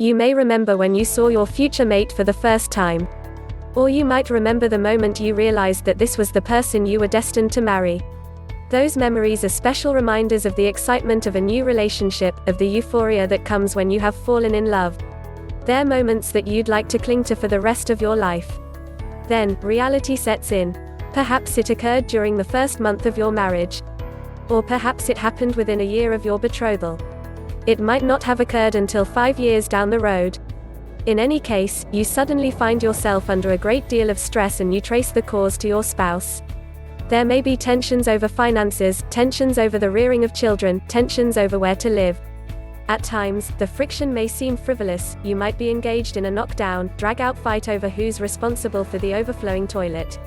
You may remember when you saw your future mate for the first time. Or you might remember the moment you realized that this was the person you were destined to marry. Those memories are special reminders of the excitement of a new relationship, of the euphoria that comes when you have fallen in love. They're moments that you'd like to cling to for the rest of your life. Then, reality sets in. Perhaps it occurred during the first month of your marriage. Or perhaps it happened within a year of your betrothal. It might not have occurred until 5 years down the road. In any case, you suddenly find yourself under a great deal of stress and you trace the cause to your spouse. There may be tensions over finances, tensions over the rearing of children, tensions over where to live. At times, the friction may seem frivolous. You might be engaged in a knockdown, drag-out fight over who's responsible for the overflowing toilet.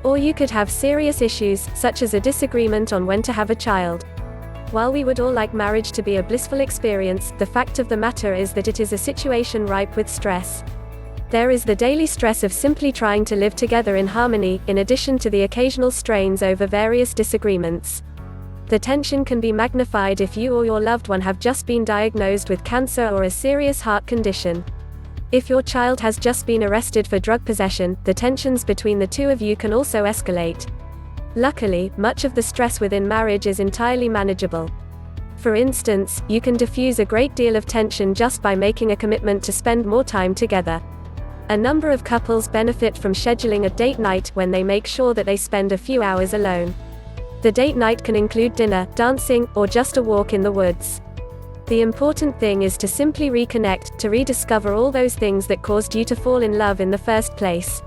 Or you could have serious issues, such as a disagreement on when to have a child. While we would all like marriage to be a blissful experience, the fact of the matter is that it is a situation ripe with stress. There is the daily stress of simply trying to live together in harmony, in addition to the occasional strains over various disagreements. The tension can be magnified if you or your loved one have just been diagnosed with cancer or a serious heart condition. If your child has just been arrested for drug possession, the tensions between the two of you can also escalate. Luckily, much of the stress within marriage is entirely manageable. For instance, you can diffuse a great deal of tension just by making a commitment to spend more time together. A number of couples benefit from scheduling a date night when they make sure that they spend a few hours alone. The date night can include dinner, dancing, or just a walk in the woods. The important thing is to simply reconnect, to rediscover all those things that caused you to fall in love in the first place.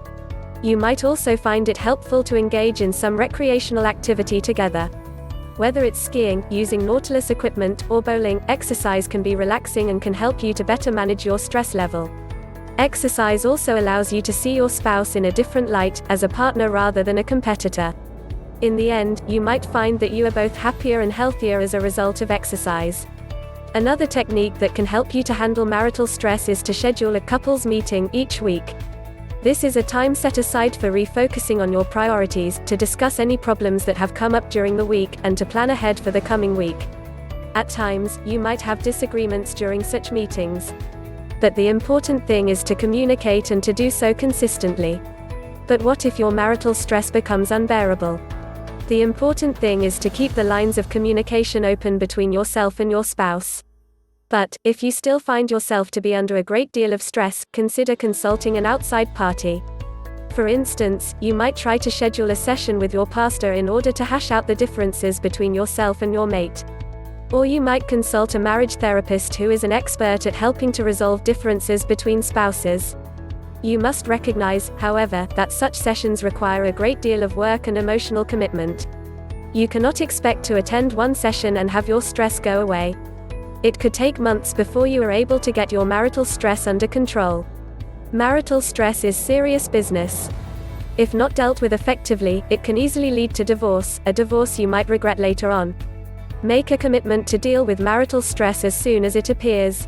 You might also find it helpful to engage in some recreational activity together. Whether it's skiing, using Nautilus equipment, or bowling, exercise can be relaxing and can help you to better manage your stress level. Exercise also allows you to see your spouse in a different light, as a partner rather than a competitor. In the end, you might find that you are both happier and healthier as a result of exercise. Another technique that can help you to handle marital stress is to schedule a couples meeting each week. This is a time set aside for refocusing on your priorities, to discuss any problems that have come up during the week, and to plan ahead for the coming week. At times, you might have disagreements during such meetings. But the important thing is to communicate and to do so consistently. But what if your marital stress becomes unbearable? The important thing is to keep the lines of communication open between yourself and your spouse. But, if you still find yourself to be under a great deal of stress, consider consulting an outside party. For instance, you might try to schedule a session with your pastor in order to hash out the differences between yourself and your mate. Or you might consult a marriage therapist who is an expert at helping to resolve differences between spouses. You must recognize, however, that such sessions require a great deal of work and emotional commitment. You cannot expect to attend one session and have your stress go away. It could take months before you are able to get your marital stress under control. Marital stress is serious business. If not dealt with effectively, it can easily lead to divorce, a divorce you might regret later on. Make a commitment to deal with marital stress as soon as it appears.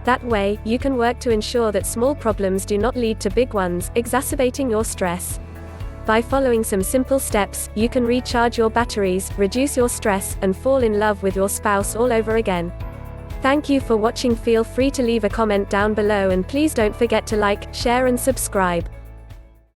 That way, you can work to ensure that small problems do not lead to big ones, exacerbating your stress. By following some simple steps, you can recharge your batteries, reduce your stress, and fall in love with your spouse all over again. Thank you for watching. Feel free to leave a comment down below and please don't forget to like, share and subscribe.